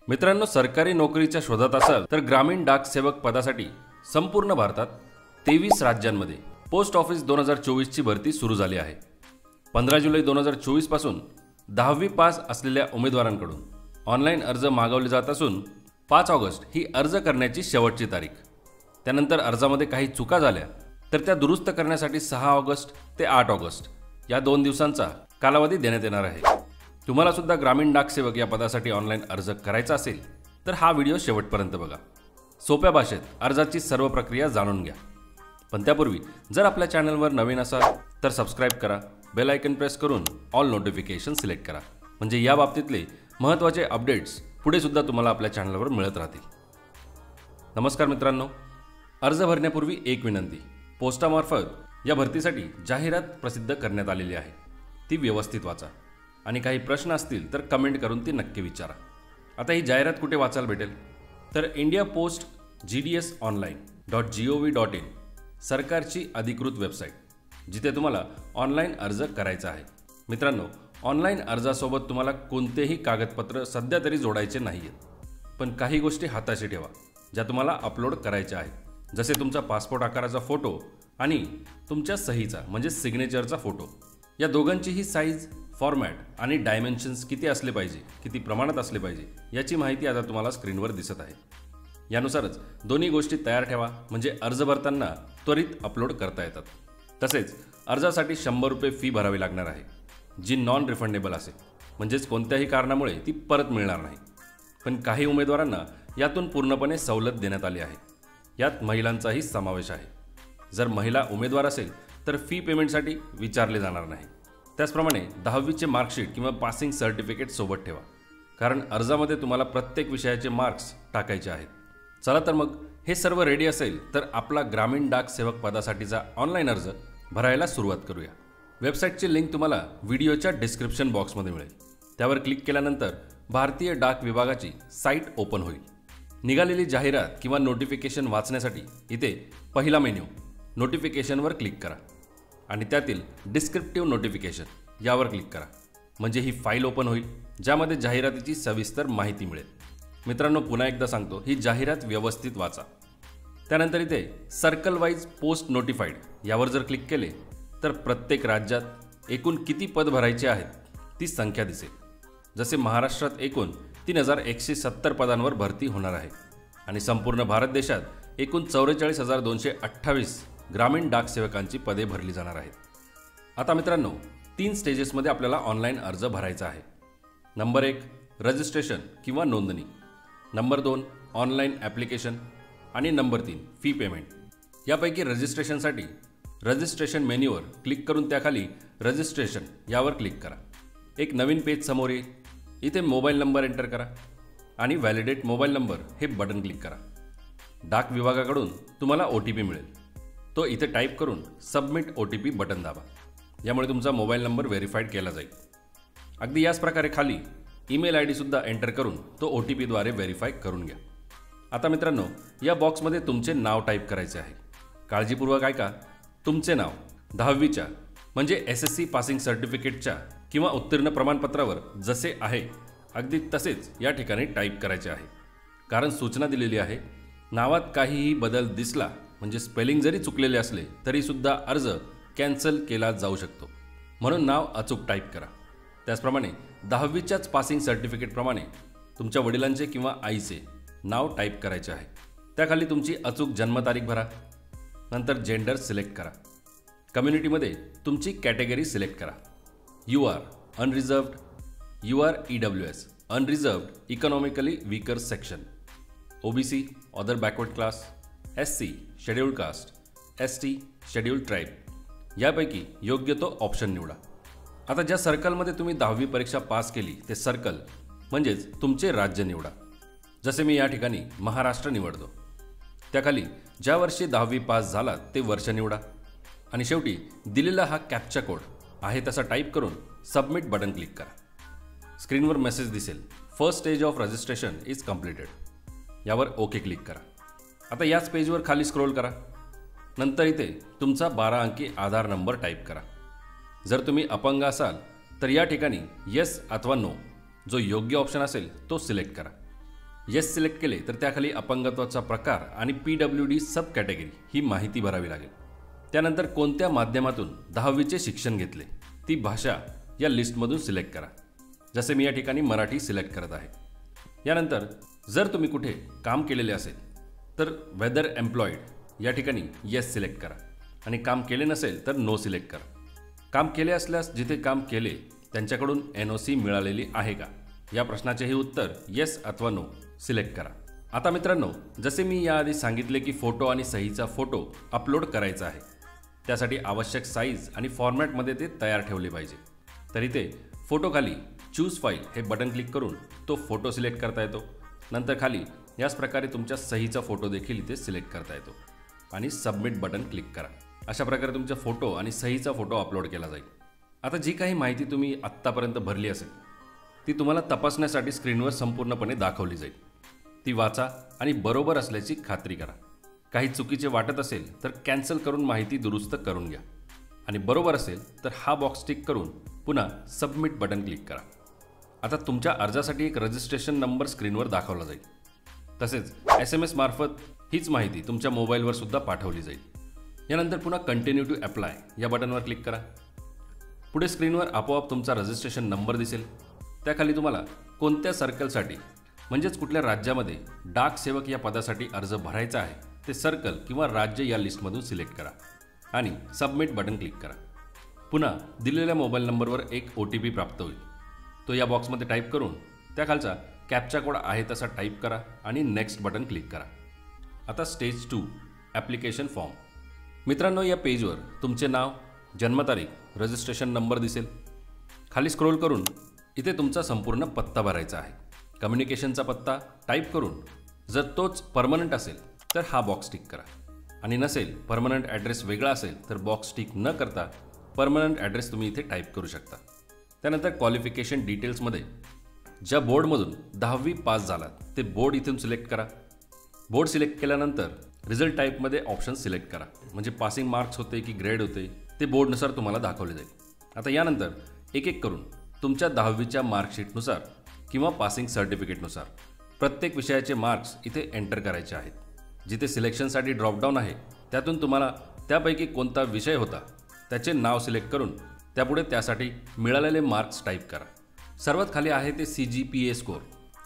मित्रांनो, सरकारी नोकरीच्या शोधात असाल तर ग्रामीण डाक सेवक पदासाठी संपूर्ण भारतात 23 राज्यांमध्ये पोस्ट ऑफिस 2024 ची भरती सुरू झाली आहे। 15 जुलै 2024 पासून 10वी पास असलेल्या उमेदवारांकडून ऑनलाईन अर्ज मागवले जात असून 5 ऑगस्ट ही अर्ज करण्याची शेवटची तारीख। त्यानंतर अर्जामध्ये काही चुका झाल्या तर त्या दुरुस्त करण्यासाठी 6 ऑगस्ट ते 8 ऑगस्ट या 2 दिवसांचा कालावधी देण्यात येणार आहे। तुम्हाला सुद्धा ग्रामीण डाक सेवक या पदासाठी ऑनलाईन अर्ज करायचा असेल तर हा व्हिडिओ शेवटपर्यंत बघा। सोप्या भाषेत अर्जाची सर्व प्रक्रिया जाणून घ्या। पण त्यापूर्वी जर आपल्या चॅनलवर नवीन असाल तर सबस्क्राइब करा, बेल आयकन प्रेस करून ऑल नोटिफिकेशन सिलेक्ट करा, म्हणजे या बाबतीतले महत्त्वाचे अपडेट्स पुढे सुद्धा तुम्हाला आपल्या चॅनलवर मिळत राहतील। नमस्कार मित्रांनो, अर्ज भरण्यापूर्वी एक विनंती। पोस्टामार्फत या भरतीसाठी जाहिरात प्रसिद्ध करण्यात आलेली आहे, ती व्यवस्थित वाचा आणि काही प्रश्न असतील तर कमेंट करून ती नक्की विचारा। आता ही जाहिरात कुठे वाचायला भेटेल तर इंडिया पोस्ट gdsonline.gov.in सरकारची अधिकृत वेबसाईट, जिथे तुम्हाला ऑनलाईन अर्ज करायचा आहे। मित्रांनो, ऑनलाईन अर्जासोबत तुम्हाला कोणतेही कागदपत्र सध्या तरी जोडायचे नाहीयेत, पण काही गोष्टी हाताशी ठेवा ज्या तुम्हाला अपलोड करायच्या आहेत, जसे तुमचा पासपोर्ट आकाराचा फोटो आणि तुमच्या सहीचा म्हणजे सिग्नेचरचा फोटो। या दोघांचीही साईज, फॉर्मॅट आणि डायमेन्शन्स किती असले पाहिजे, किती प्रमाणात असले पाहिजे याची माहिती आता तुम्हाला स्क्रीनवर दिसत आहे। यानुसारच दोन्ही गोष्टी तयार ठेवा, म्हणजे अर्ज भरताना त्वरित अपलोड करता येतात। तसेच अर्जासाठी 100 रुपये फी भरावी लागणार आहे, जी नॉन रिफंडेबल असेल, म्हणजेच कोणत्याही कारणामुळे ती परत मिळणार नाही। पण काही उमेदवारांना यातून पूर्णपणे सवलत देण्यात आली आहे। यात महिलांचाही समावेश आहे। जर महिला उमेदवार असेल तर फी पेमेंटसाठी विचारले जाणार नाही। त्याचप्रमाणे 10वीचे मार्कशीट किंवा पासिंग सर्टिफिकेट सोबत ठेवा, कारण अर्जामध्ये तुम्हाला प्रत्येक विषयाचे मार्क्स टाकायचे आहेत। चला तर मग हे सर्व रेडी असेल तर आपला ग्रामीण डाक सेवक पदासाठीचा ऑनलाईन अर्ज भरायला सुरुवात करूया। वेबसाईटची लिंक तुम्हाला व्हिडिओच्या डिस्क्रिप्शन बॉक्समध्ये मिळेल। त्यावर क्लिक केल्यानंतर भारतीय डाक विभागाची साईट ओपन होईल। निघालेली जाहिरात किंवा नोटिफिकेशन वाचण्यासाठी इथे पहिला मेन्यू नोटिफिकेशनवर क्लिक करा आणि त्यातील डिस्क्रिप्टिव्ह नोटिफिकेशन यावर क्लिक करा, म्हणजे ही फाईल ओपन होईल ज्यामध्ये जाहिरातीची सविस्तर माहिती मिळेल। मित्रांनो, पुन्हा एकदा सांगतो, ही जाहिरात व्यवस्थित वाचा। त्यानंतर इथे सर्कल वाईज पोस्ट नोटिफाईड यावर जर क्लिक केले तर प्रत्येक राज्यात एकूण किती पद भरायचे आहेत ती संख्या दिसेल। जसे महाराष्ट्रात एकूण 3170 पदांवर भरती होणार आहे आणि संपूर्ण भारत देशात एकूण 44,228 ग्रामीण डाक सेवकांची पदे भरली जाणार आहेत। आता मित्रांनो, 3 स्टेजेसमध्ये आपल्याला ऑनलाईन अर्ज भरायचा आहे। नंबर 1 रजिस्ट्रेशन किंवा नोंदणी, नंबर 2 ऑनलाईन ॲप्लिकेशन आणि नंबर 3 फी पेमेंट। यापैकी रजिस्ट्रेशनसाठी रजिस्ट्रेशन मेन्यूवर क्लिक करून त्याखाली रजिस्ट्रेशन यावर क्लिक करा। एक नवीन पेज समोर येईल। इथे मोबाईल नंबर एंटर करा आणि व्हॅलिडेट मोबाईल नंबर हे बटन क्लिक करा। डाक विभागाकडून तुम्हाला OTP मिळेल, तो इथे टाईप करून सबमिट OTP बटन दाबा। यामुळे तुमचा मोबाईल नंबर व्हेरीफाईड केला जाईल। अगदी याच प्रकारे खाली ईमेल ID सुद्धा एंटर करून तो OTP द्वारे व्हेरीफाय करून घ्या। आता मित्रांनो, या बॉक्समध्ये तुमचे नाव टाईप करायचे आहे। काळजीपूर्वक ऐका, तुमचे नाव 10वीच्या म्हणजे SSC पासिंग सर्टिफिकेटच्या किंवा उत्तीर्ण प्रमाणपत्रावर जसे आहे अगदी तसेच या ठिकाणी टाईप करायचे आहे, कारण सूचना दिलेली आहे नावात काहीही बदल दिसला म्हणजे स्पेलिंग जरी चुकलेले असले तरी सुद्धा अर्ज कॅन्सल केला जाऊ शकतो, म्हणून नाव अचूक टाईप करा। त्याचप्रमाणे 10वीच्याच पासिंग सर्टिफिकेटप्रमाणे तुमच्या वडिलांचे किंवा आईचे नाव टाईप करायचे आहे। त्याखाली तुमची अचूक जन्मतारीख भरा। नंतर जेंडर सिलेक्ट करा। कम्युनिटीमध्ये तुमची कॅटेगरी सिलेक्ट करा। UR unreserved, UR EWS unreserved economically weaker section, OBC other backward class, SC scheduled caste, ST scheduled tribe, यापैकी योग्य तो ऑप्शन निवडा। आता ज्या सर्कलमध्ये तुम्ही 10वी परीक्षा पास केली ते सर्कल म्हणजेच तुमचे राज्य निवडा। जसे मी या ठिकाणी महाराष्ट्र निवडतो। त्याखाली ज्या वर्षी 10वी पास झाला ते वर्ष निवडा आणि शेवटी दिलेला हा कॅप्चा कोड आहे तसा टाईप करून सबमिट बटन क्लिक करा। स्क्रीनवर मेसेज दिसेल, first stage of registration is completed. यावर ओके क्लिक करा। आता याच पेजवर खाली स्क्रोल करा। नंतर इथे तुमचा 12 अंकी आधार नंबर टाईप करा। जर तुम्ही अपंग असाल तर या ठिकाणी येस अथवा नो जो योग्य ऑप्शन असेल तो सिलेक्ट करा। येस सिलेक्ट केले तर त्याखाली अपंगत्वाचा प्रकार आणि PWD सब कॅटेगरी ही माहिती भरावी लागेल. त्यानंतर कोणत्या माध्यमातून 10वीचे शिक्षण घेतले ती भाषा या लिस्टमधून सिलेक्ट करा. जसे मी या ठिकाणी मराठी सिलेक्ट करत आहे. यानंतर जर तुम्ही कुठे काम केलेले असेल तर वेदर एम्प्लॉईड या ठिकाणी येस सिलेक्ट करा आणि काम केले नसेल तर नो सिलेक्ट करा. काम केले असल्यास जिथे काम केले त्यांच्याकडून NOC मिळालेली आहे का या प्रश्नाचेही उत्तर येस अथवा नो सिलेक्ट करा. आता मित्रांनो, जसे मी याआधी सांगितले की फोटो आणि सहीचा फोटो अपलोड करायचा आहे. त्यासाठी आवश्यक साईज आणि फॉर्मॅटमध्ये ते तयार ठेवले पाहिजे. तर इथे फोटो खाली चूज फाईल हे बटन क्लिक करून तो फोटो सिलेक्ट करता येतो. नंतर खाली याच प्रकारे तुमच्या सहीचा फोटो देखील इथे सिलेक्ट करता येतो आणि सबमिट बटन क्लिक करा. अशा प्रकारे तुमचा फोटो आणि सहीचा फोटो अपलोड केला जाईल. आता जी काही माहिती तुम्ही आत्तापर्यंत भरली असेल ती तुम्हाला तपासण्यासाठी स्क्रीनवर संपूर्णपणे दाखवली जाईल. ती वाचा आणि बरोबर असल्याची खात्री करा. काही चुकीचे वाटत असेल तर कॅन्सल करून माहिती दुरुस्त करून घ्या आणि बरोबर असेल तर हा बॉक्स टिक करून पुन्हा सबमिट बटन क्लिक करा. आता तुमच्या अर्जासाठी एक रजिस्ट्रेशन नंबर स्क्रीनवर दाखवला जाईल. तसेच SMS मार्फत हीच माहिती तुमच्या मोबाईलवर सुद्धा पाठवली जाईल. यानंतर पुन्हा कंटिन्यू टू अप्लाय या बटनवर क्लिक करा. पुढे स्क्रीनवर आपोआप तुमचा रजिस्ट्रेशन नंबर दिसेल. त्याखाली तुम्हाला कोणत्या सर्कलसाठी म्हणजेच कुठल्या राज्यामध्ये डाक सेवक या पदासाठी अर्ज भरायचा आहे ते सर्कल किंवा राज्य या लिस्टमधून सिलेक्ट करा आणि सबमिट बटन क्लिक करा. पुन्हा दिलेल्या मोबाईल नंबरवर एक OTP प्राप्त होईल. तो या बॉक्समध्ये टाईप करून त्याखालचा कॅप्चा कोड आहे तसा टाईप करा आणि नेक्स्ट बटन क्लिक करा. आता स्टेज 2 ॲप्लिकेशन फॉर्म. मित्रांनो, या पेजवर तुमचे नाव, जन्मतारीख, रजिस्ट्रेशन नंबर दिसेल. खाली स्क्रोल करून इथे तुमचा संपूर्ण पत्ता भरायचा आहे. कम्युनिकेशनचा पत्ता टाईप करून जर तोच परमनंट असेल तर हा बॉक्स टिक करा आणि नसेल, परमनंट ॲड्रेस वेगळा असेल तर बॉक्स टिक न करता परमनंट ॲड्रेस तुम्ही इथे टाईप करू शकता. त्यानंतर क्वालिफिकेशन डिटेल्समध्ये ज्या बोर्डमधून 10वी पास झालात ते बोर्ड इथून सिलेक्ट करा. बोर्ड सिलेक्ट केल्यानंतर रिझल्ट टाईपमध्ये ऑप्शन सिलेक्ट करा. म्हणजे पासिंग मार्क्स होते की ग्रेड होते ते बोर्डनुसार तुम्हाला दाखवले जाईल. आता यानंतर एक एक करून तुमच्या 10वीच्या मार्कशीटनुसार किंवा पासिंग सर्टिफिकेटनुसार प्रत्येक विषयाचे मार्क्स इथे एंटर करायचे आहेत. जिथे सिलेक्शनसाठी ड्रॉपडाऊन आहे त्यातून तुम्हाला त्यापैकी कोणता विषय होता त्याचे नाव सिलेक्ट करून त्यापुढे त्यासाठी मिळालेले मार्क्स टाईप करा. सर्वात खाली आहे ते CGPA स्कोर.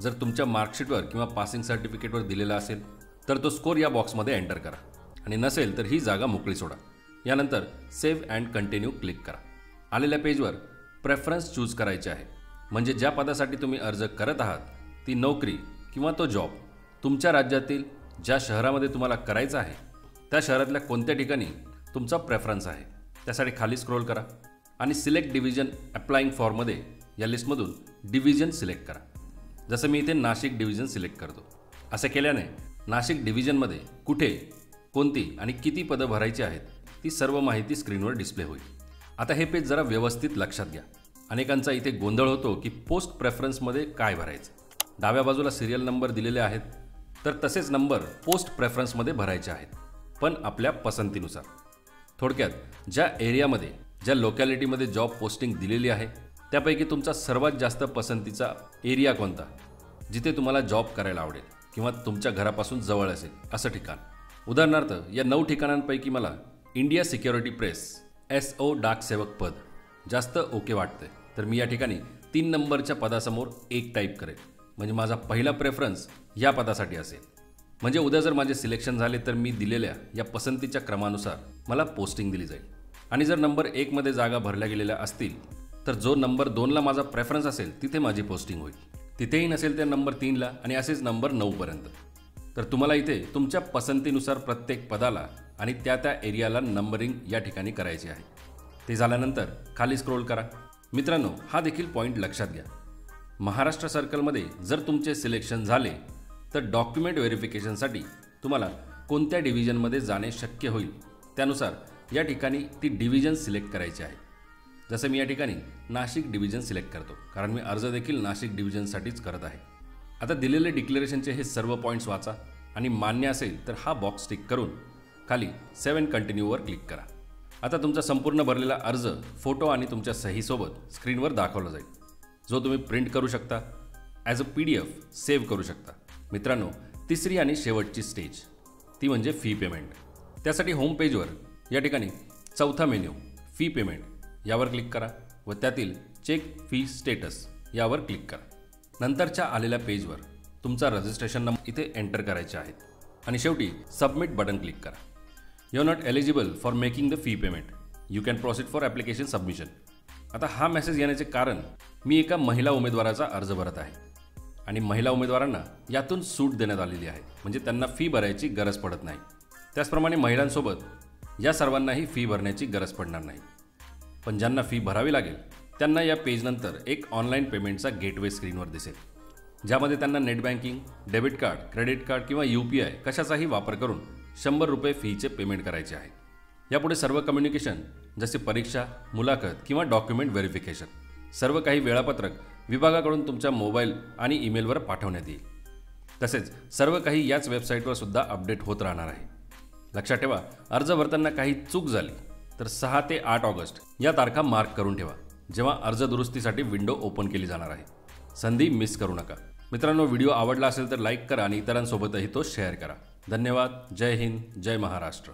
जर तुमच्या मार्कशीटवर किंवा पासिंग सर्टिफिकेटवर दिलेला असेल तर तो स्कोर या बॉक्समध्ये एंटर करा आणि नसेल तर ही जागा मोकळी सोडा. यानंतर सेव्ह अँड कंटिन्यू क्लिक करा. आलेल्या पेजवर प्रेफरन्स चूज करायचे आहे. म्हणजे ज्या पदासाठी तुम्ही अर्ज करत आहात ती नोकरी किंवा तो जॉब तुमच्या राज्यातील ज्या शहरामध्ये तुम्हाला करायचं आहे त्या शहरातल्या कोणत्या ठिकाणी तुमचा प्रेफरन्स आहे त्यासाठी खाली स्क्रोल करा आणि सिलेक्ट डिव्हिजन अप्लाइंग फॉरमध्ये या लिस्टमधून डिव्हिजन सिलेक्ट करा. जसं मी इथे नाशिक डिव्हिजन सिलेक्ट करतो. असे केल्याने नाशिक डिव्हिजनमध्ये कुठे, कोणती आणि किती पदं भरायची आहेत ती सर्व माहिती स्क्रीनवर डिस्प्ले होईल. आता हे पेज जरा व्यवस्थित लक्षात घ्या. अनेकांचा इथे गोंधळ होतो की पोस्ट प्रेफरन्समध्ये काय भरायचं. डाव्या बाजूला सिरियल नंबर दिलेले आहेत तर तसेच नंबर पोस्ट प्रेफरन्समध्ये भरायचे आहेत, पण आपल्या पसंतीनुसार. थोडक्यात ज्या एरियामध्ये, ज्या लोकॅलिटीमध्ये जॉब पोस्टिंग दिलेली आहे त्यापैकी तुमचा सर्वात जास्त पसंतीचा एरिया कोणता, जिथे तुम्हाला जॉब करायला आवडेल किंवा तुमच्या घरापासून जवळ असेल असं ठिकाण. उदाहरणार्थ या 9 ठिकाणांपैकी मला इंडिया सिक्युरिटी प्रेस SO डाक सेवक पद जास्त ओके वाटते, तर मी या ठिकाणी 3 नंबरच्या पदासमोर 1 टाईप करेल. म्हणजे माझा पहिला प्रेफरन्स या पदासाठी असेल. म्हणजे उद्या जर माझे सिलेक्शन झाले तर मी दिलेल्या या पसंतीच्या क्रमानुसार मला पोस्टिंग दिली जाईल. आणि जर नंबर 1 मध्ये जागा भरल्या गेलेल्या असतील तर जो नंबर 2ला माझा प्रेफरन्स असेल तिथे माझी पोस्टिंग होईल. तिथेही नसेल तर नंबर 3ला आणि असेच नंबर 9 पर्यंत. तर तुम्हाला इथे तुमच्या पसंतीनुसार प्रत्येक पदाला आणि त्या एरियाला नंबरिंग या ठिकाणी करायचे आहे. ते झाल्यानंतर खाली स्क्रोल करा. मित्रांनो, हा देखील पॉईंट लक्षात घ्या. महाराष्ट्र सर्कलमध्ये जर तुमचे सिलेक्शन झाले तर डॉक्युमेंट व्हेरिफिकेशनसाठी तुम्हाला कोणत्या डिव्हिजनमध्ये जाणे शक्य होईल त्यानुसार या ठिकाणी ती डिव्हिजन सिलेक्ट करायची आहे. जसं मी या ठिकाणी नाशिक डिव्हिजन सिलेक्ट करतो, कारण मी अर्ज देखील नाशिक डिव्हिजनसाठीच करत आहे. आता दिलेले डिक्लेरेशनचे हे सर्व पॉईंट्स वाचा आणि मान्य असेल तर हा बॉक्स टिक करून खाली सेव्ह अँड कंटिन्यूवर क्लिक करा. आता तुमचा संपूर्ण भरलेला अर्ज फोटो आणि तुमच्या सहीसोबत स्क्रीनवर दाखवला जाईल, जो तुम्ही प्रिंट करू शकता, ॲज अ PDF सेव्ह करू शकता मित्रांनो, तिसरी आणि शेवटची स्टेज ती म्हणजे फी पेमेंट. त्यासाठी होम पेजवर या ठिकाणी चौथा मेन्यू फी पेमेंट यावर क्लिक करा व त्यातील चेक फी स्टेटस यावर क्लिक करा. नंतरच्या आलेल्या पेजवर तुमचा रजिस्ट्रेशन नंबर इथे एंटर करायचे आहेत आणि शेवटी सबमिट बटन क्लिक करा. You are not eligible for making the fee payment. You can proceed for application submission. आता हा मेसेज येण्याचे कारण मी एका महिला उमेदवाराचा अर्ज भरत आहे आणि महिला उमेदवारांना यातून सूट देण्यात आलेली आहे, म्हणजे त्यांना फी भरायची गरज पडत नाही. त्याचप्रमाणे महिलांसोबत या सर्वांनाही फी भरण्याची गरज पडणार नाही. पण ज्यांना फी भरावी लागेल त्यांना या पेजनंतर एक ऑनलाईन पेमेंटचा गेटवे स्क्रीनवर दिसेल, ज्यामध्ये त्यांना net banking, debit card, credit card किंवा UPI कशाचाही वापर करून 100 रुपये फीचे पेमेंट करायचे आहे. यापुढे सर्व कम्युनिकेशन जसे परीक्षा, मुलाखत किंवा डॉक्युमेंट व्हेरिफिकेशन सर्व काही वेळापत्रक विभागाकडून तुमच्या मोबाईल आणि ईमेलवर पाठवण्यात येईल. तसेच सर्व काही याच वेबसाईटवर सुद्धा अपडेट होत राहणार आहे. लक्षात ठेवा, अर्ज भरताना काही चूक झाली तर 6 ते 8 ऑगस्ट या तारखा मार्क करून ठेवा, जेव्हा अर्ज दुरुस्तीसाठी विंडो ओपन केली जाणार आहे. संधी मिस करू नका. मित्रांनो, व्हिडिओ आवडला असेल तर लाईक करा आणि इतरांसोबतही तो शेअर करा. धन्यवाद. जय हिंद, जय महाराष्ट्र.